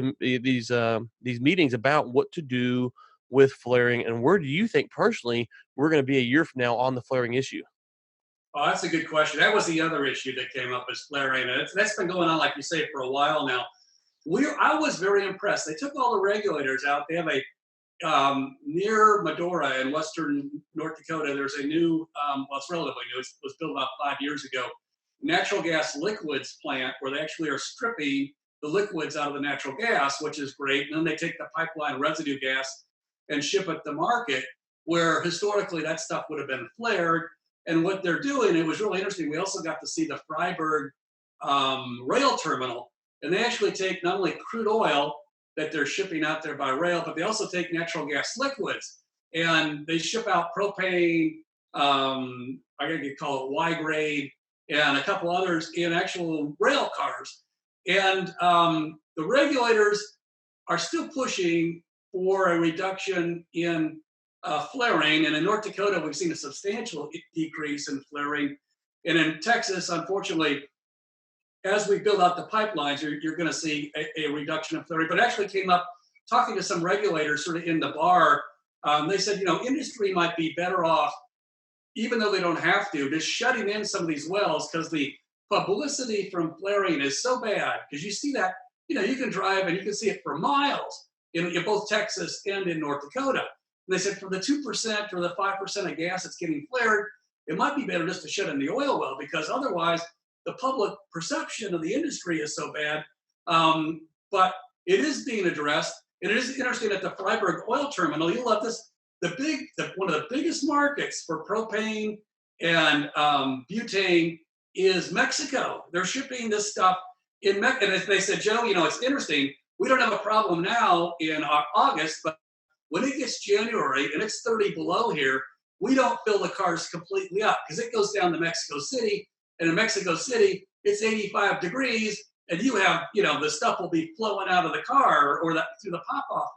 meetings about what to do with flaring, and where do you think personally we're going to be a year from now on the flaring issue? Oh, that's a good question. That was the other issue that came up, is flaring. That's been going on, like you say, for a while now. I was very impressed. They took all the regulators out. They have a near Medora in western North Dakota. There's a new, it's relatively new. It was built about 5 years ago. Natural gas liquids plant where they actually are stripping the liquids out of the natural gas, which is great. And then they take the pipeline residue gas and ship it to market. where historically that stuff would have been flared. And what they're doing, it was really interesting. We also got to see the Freiburg rail terminal, and they actually take not only crude oil that they're shipping out there by rail, but they also take natural gas liquids, and they ship out propane, I think you call it Y grade, and a couple others in actual rail cars. And the regulators are still pushing for a reduction in flaring. And in North Dakota, we've seen a substantial decrease in flaring. And in Texas, unfortunately, as we build out the pipelines, you're going to see a reduction of flaring. But it actually came up talking to some regulators sort of in the bar. They said, industry might be better off, even though they don't have to, just shutting in some of these wells, because the publicity from flaring is so bad. Because you see that, you can drive and you can see it for miles in both Texas and in North Dakota. And they said for the 2% or the 5% of gas that's getting flared, it might be better just to shut in the oil well, because otherwise the public perception of the industry is so bad. But it is being addressed. And it is interesting at the Freiburg oil terminal, you'll love this, one of the biggest markets for propane and butane is Mexico. They're shipping this stuff in Mexico. And as they said, Joe, it's interesting. We don't have a problem now in August, but when it gets January and it's 30 below here, we don't fill the cars completely up, because it goes down to Mexico City. And in Mexico City, it's 85 degrees. And you have, the stuff will be flowing out of the car or through the pop-off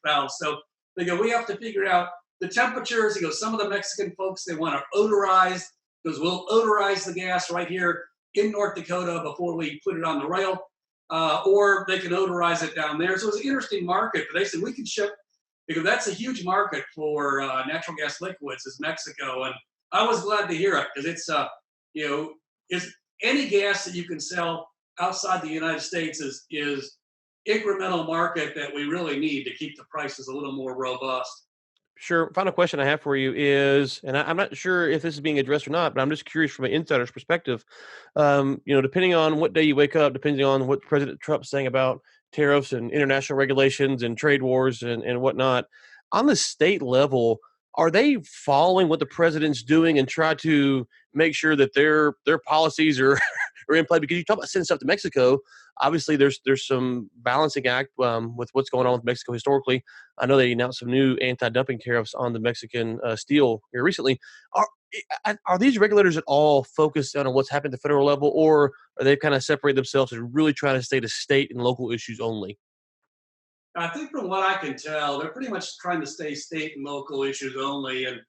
valve. So they go, we have to figure out the temperatures. He goes, some of the Mexican folks, they want to odorize, because we'll odorize the gas right here in North Dakota before we put it on the rail, or they can odorize it down there. So it's an interesting market. But they said we can ship, because that's a huge market for natural gas liquids, is Mexico. And I was glad to hear it, because it's, is any gas that you can sell outside the United States is incremental market that we really need to keep the prices a little more robust. Sure. Final question I have for you is, and I'm not sure if this is being addressed or not, but I'm just curious from an insider's perspective. Depending on what day you wake up, depending on what President Trump's saying about tariffs and international regulations and trade wars and whatnot, on the state level, are they following what the president's doing and try to make sure that their policies are in play? Because you talk about sending stuff to Mexico. Obviously, there's some balancing act with what's going on with Mexico historically. I know they announced some new anti-dumping tariffs on the Mexican steel here recently. Are these regulators at all focused on what's happened at the federal level, or are they kind of separate themselves and really trying to stay to state and local issues only? I think from what I can tell, they're pretty much trying to stay state and local issues only. And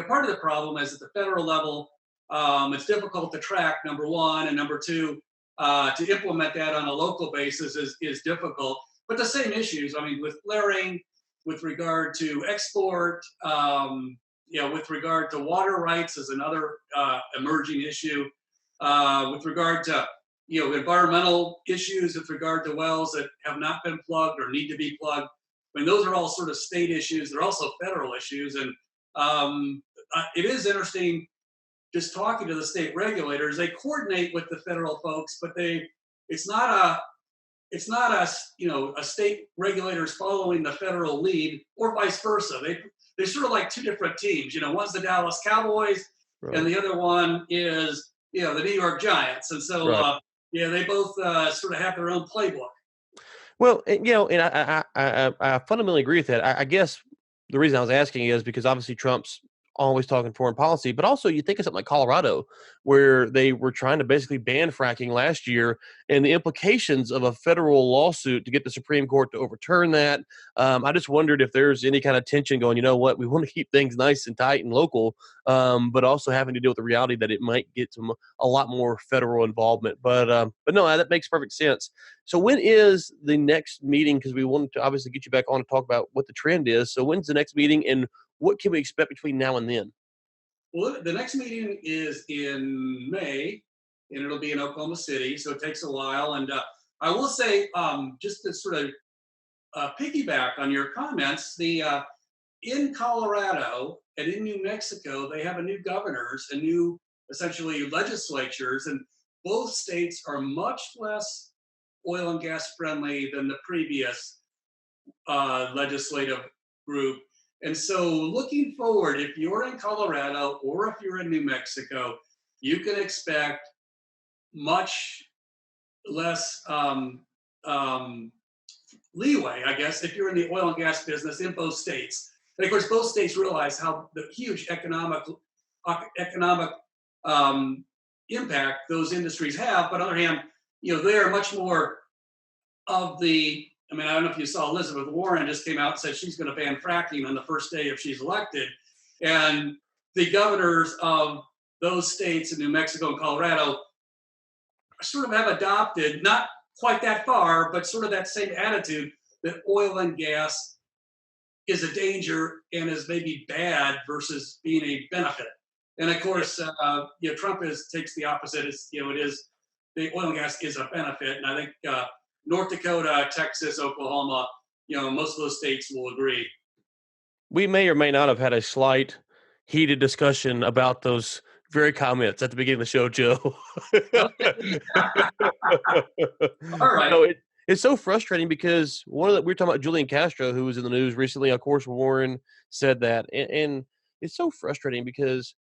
part of the problem is at the federal level, it's difficult to track, number one, and number two, to implement that on a local basis is difficult. But the same issues, with flaring, with regard to export, with regard to water rights is another emerging issue, with regard to environmental issues with regard to wells that have not been plugged or need to be plugged. Those are all sort of state issues. They're also federal issues. And it is interesting just talking to the state regulators. They coordinate with the federal folks, but it's not a state regulators following the federal lead or vice versa. They're sort of like two different teams. One's the Dallas Cowboys, right, and the other one is, the New York Giants. And so, right, they both sort of have their own playbook. Well, and I fundamentally agree with that. I guess the reason I was asking is because obviously Trump's always talking foreign policy, but also you think of something like Colorado, where they were trying to basically ban fracking last year, and the implications of a federal lawsuit to get the Supreme Court to overturn that. I just wondered if there's any kind of tension going, we want to keep things nice and tight and local, but also having to deal with the reality that it might get to a lot more federal involvement. But no, that makes perfect sense. So when is the next meeting? Because we wanted to obviously get you back on to talk about what the trend is. So when's the next meeting, and what can we expect between now and then? Well, the next meeting is in May, and it'll be in Oklahoma City, so it takes a while. And I will say, just to sort of piggyback on your comments, in Colorado and in New Mexico, they have a new governors and new, essentially, legislatures, and both states are much less oil and gas friendly than the previous legislative group. And so looking forward, if you're in Colorado or if you're in New Mexico, you can expect much less leeway, I guess, if you're in the oil and gas business in both states. And of course, both states realize how the huge economic impact those industries have. But on the other hand, they are much more of the, I mean, I don't know if you saw Elizabeth Warren just came out and said she's going to ban fracking on the first day if she's elected. And the governors of those states in New Mexico and Colorado sort of have adopted, not quite that far, but sort of that same attitude that oil and gas is a danger and is maybe bad versus being a benefit. And of course, Trump takes the opposite. It is the oil and gas is a benefit, and I think North Dakota, Texas, Oklahoma, most of those states will agree. We may or may not have had a slight heated discussion about those very comments at the beginning of the show, Joe. All right. So it's so frustrating because we were talking about Julian Castro, who was in the news recently. Of course, Warren said that, and it's so frustrating because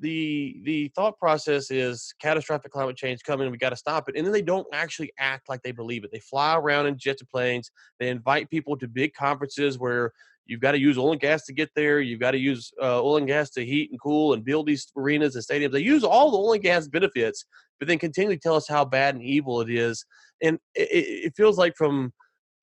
the thought process is catastrophic climate change coming, we got to stop it, and then they don't actually act like they believe it. They fly around in jets and planes. They invite people to big conferences where you've got to use oil and gas to get there. You've got to use oil and gas to heat and cool and build these arenas and stadiums. They use all the oil and gas benefits, but then continually tell us how bad and evil it is. And it feels like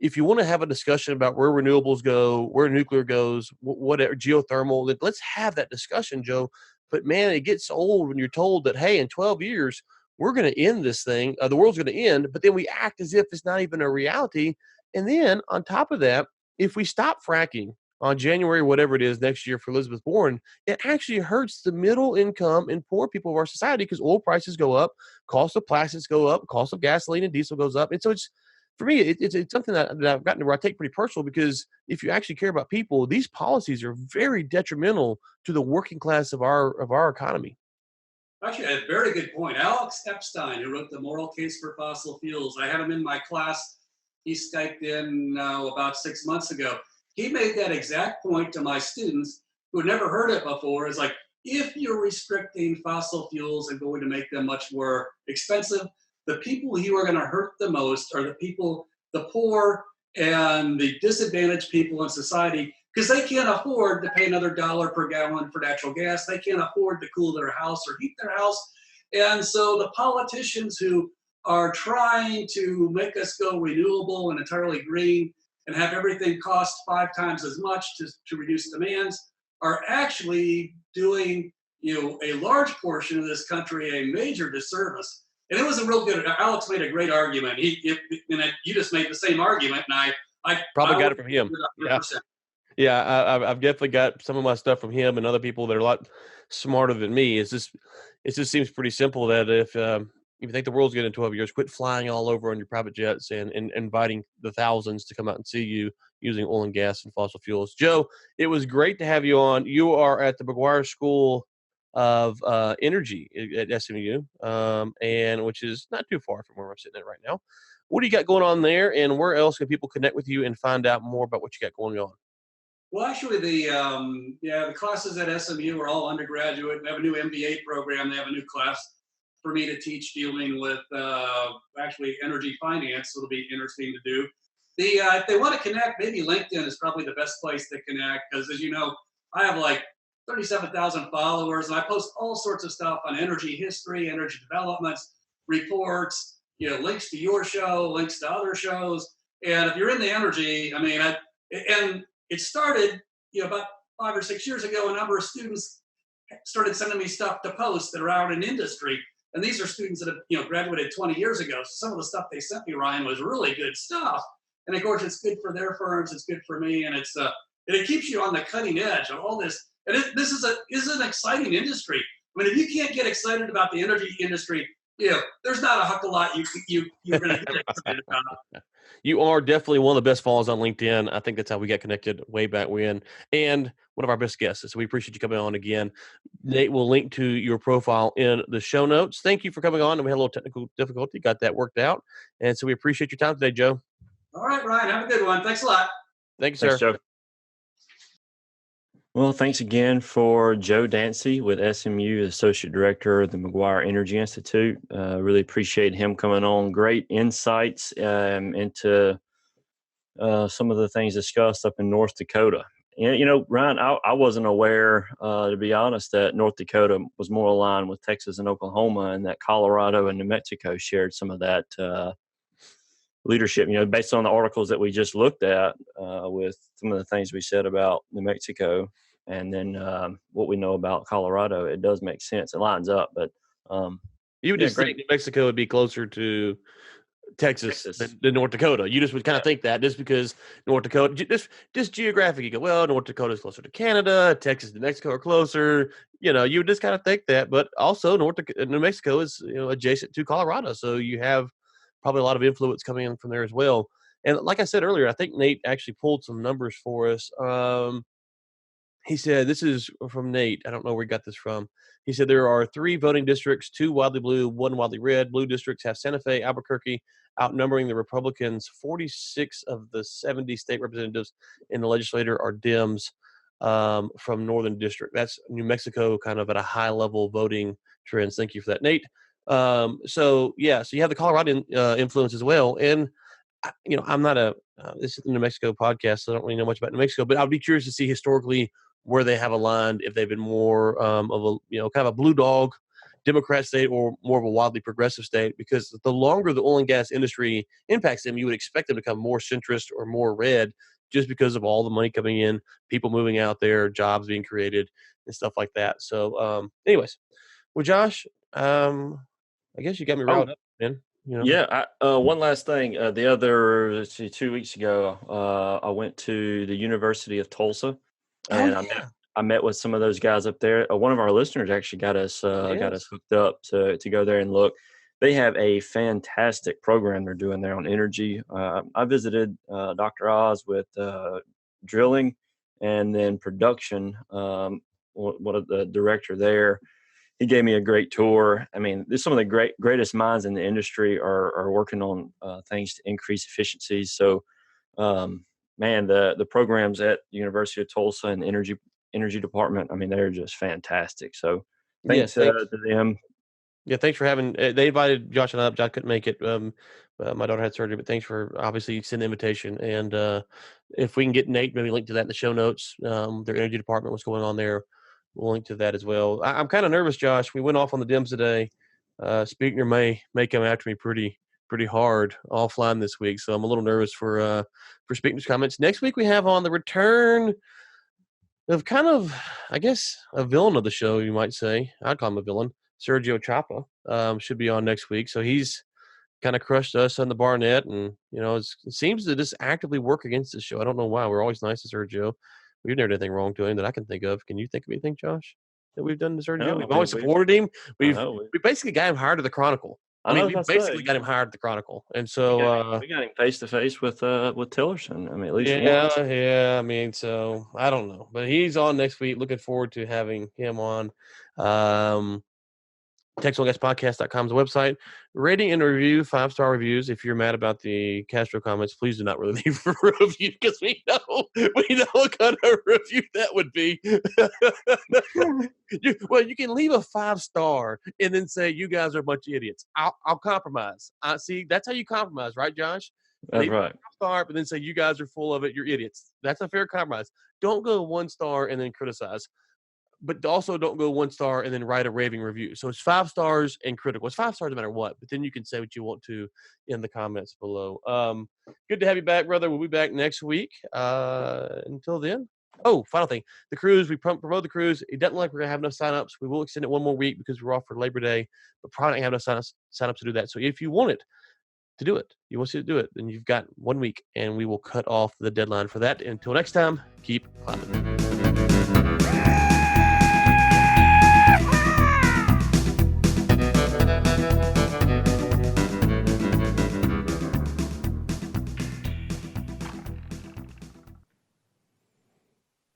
if you want to have a discussion about where renewables go, where nuclear goes, whatever, geothermal, let's have that discussion, Joe. But man, it gets old when you're told that, hey, in 12 years, we're going to end this thing. The world's going to end. But then we act as if it's not even a reality. And then on top of that, if we stop fracking on January, whatever it is next year for Elizabeth Warren, it actually hurts the middle income and poor people of our society because oil prices go up, cost of plastics go up, cost of gasoline and diesel goes up. And so for me, it's something that I've gotten to where I take pretty personal because if you actually care about people, these policies are very detrimental to the working class of our economy. Actually, a very good point. Alex Epstein, who wrote The Moral Case for Fossil Fuels, I had him in my class. He Skyped in about 6 months ago. He made that exact point to my students who had never heard it before. It's like, if you're restricting fossil fuels and going to make them much more expensive, the people you are going to hurt the most are the poor and the disadvantaged people in society, because they can't afford to pay another $1 per gallon for natural gas. They can't afford to cool their house or heat their house. And so the politicians who are trying to make us go renewable and entirely green and have everything cost 5 times as much to reduce demands are actually doing a large portion of this country a major disservice. And it was a real good. Alex made a great argument. You just made the same argument, and I probably got it from him. 100%. Yeah, I've definitely got some of my stuff from him and other people that are a lot smarter than me. It just seems pretty simple that if you think the world's good in 12 years, quit flying all over on your private jets and inviting the thousands to come out and see you using oil and gas and fossil fuels. Joe, it was great to have you on. You are at the McGuire School of Energy at SMU, and which is not too far from where we're sitting at right now. What do you got going on there, and where else can people connect with you and find out more about what you got going on? Well, actually, the classes at SMU are all undergraduate. They have a new MBA program. They have a new class for me to teach dealing with actually energy finance. So it'll be interesting to do. If they want to connect, maybe LinkedIn is probably the best place to connect because, as you know, I have like 37,000 followers, and I post all sorts of stuff on energy history, energy developments, reports, links to your show, links to other shows. And if you're in the energy, and it started, about 5 or 6 years ago, a number of students started sending me stuff to post that are out in industry. And these are students that have, graduated 20 years ago. So some of the stuff they sent me, Ryan, was really good stuff. And of course, it's good for their firms. It's good for me. And it keeps you on the cutting edge of all this. And this is an exciting industry. I mean, if you can't get excited about the energy industry, there's not a heck of a lot you're going to get excited about. You are definitely one of the best follows on LinkedIn. I think that's how we got connected way back when. And one of our best guests. So we appreciate you coming on again. Nate will link to your profile in the show notes. Thank you for coming on. And we had a little technical difficulty. Got that worked out. And so we appreciate your time today, Joe. All right, Ryan. Have a good one. Thanks a lot. Thanks, sir. Thanks, Joe. Well, thanks again for Joe Dancy with SMU, Associate Director of the McGuire Energy Institute. Really appreciate him coming on. Great insights into some of the things discussed up in North Dakota. And, Ryan, I wasn't aware, to be honest, that North Dakota was more aligned with Texas and Oklahoma, and that Colorado and New Mexico shared some of that leadership, based on the articles that we just looked at with some of the things we said about New Mexico. And then what we know about Colorado, it does make sense. It lines up. But you would just think New Mexico would be closer to Texas than North Dakota. You just would kind of think that just because North Dakota, just geographically, you go, well, North Dakota is closer to Canada, Texas and New Mexico are closer. You would just kind of think that. But also New Mexico is adjacent to Colorado, so you have probably a lot of influence coming in from there as well. And like I said earlier, I think Nate actually pulled some numbers for us. He said, this is from Nate. I don't know where he got this from. He said there are 3 voting districts, 2 wildly blue, 1 wildly red. Blue districts have Santa Fe, Albuquerque, outnumbering the Republicans. 46 of the 70 state representatives in the legislature are Dems from Northern District. That's New Mexico kind of at a high-level voting trends. Thank you for that, Nate. So you have the Colorado influence as well. And I'm not this is the New Mexico podcast, so I don't really know much about New Mexico, but I'd be curious to see historically where they have aligned, if they've been more of a, kind of a blue dog Democrat state or more of a wildly progressive state, because the longer the oil and gas industry impacts them, you would expect them to become more centrist or more red just because of all the money coming in, people moving out there, jobs being created and stuff like that. So anyways, well, Josh, I guess you got me riled up, man. Yeah. One last thing. The other 2 weeks ago, I went to the University of Tulsa, and I met with some of those guys up there. One of our listeners actually got us hooked up to go there and look. They have a fantastic program they're doing there on energy. I visited Dr. Oz with drilling and then production. One of the director there. He gave me a great tour. I mean, some of the greatest minds in the industry are working on things to increase efficiencies. So, the programs at the University of Tulsa and the energy department, I mean, they're just fantastic. So, thanks to them. Yeah, thanks for having. They invited Josh and I up. Josh couldn't make it. My daughter had surgery, but thanks for obviously sending the invitation. And if we can get Nate, maybe link to that in the show notes. Their energy department, what's going on there. We'll link to that as well. I'm kind of nervous, Josh. We went off on the Dems today. Speaker may come after me pretty hard offline this week, so I'm a little nervous for Speaker's comments. Next week we have on the return of kind of, I guess, a villain of the show, you might say. I'd call him a villain. Sergio Chapa should be on next week, so he's kind of crushed us on the Barnett, and it seems to just actively work against the show. I don't know why. We're always nice to Sergio. We've never done anything wrong to him that I can think of. Can you think of anything, Josh, that we've done to Sergio? No, we've always supported him. We basically got him hired to the Chronicle. We basically got him hired to the Chronicle, and so we got him face to face with Tillerson. I mean, at least once. Yeah. I mean, so I don't know, but he's on next week. Looking forward to having him on. TexasOilGasPodcast.com is the website. Rating and review, 5-star reviews. If you're mad about the Castro comments, please do not really leave a review, because we know what kind of review that would be. You can leave a 5-star and then say you guys are a bunch of idiots. I'll compromise. See, that's how you compromise, right, Josh? That's right. 5-star, but then say you guys are full of it. You're idiots. That's a fair compromise. Don't go 1-star and then criticize. But also don't go 1-star and then write a raving review. So it's 5 stars and critical. It's 5 stars no matter what, but then you can say what you want to in the comments below. Good to have you back, brother. We'll be back next week. Until then. Oh, final thing. The cruise, we promote the cruise. It doesn't look like we're going to have enough signups. We will extend it one more week because we're off for Labor Day, but probably not have enough signups to do that. So if you want it to do it, you want to do it, then you've got 1 week, and we will cut off the deadline for that. Until next time, keep climbing.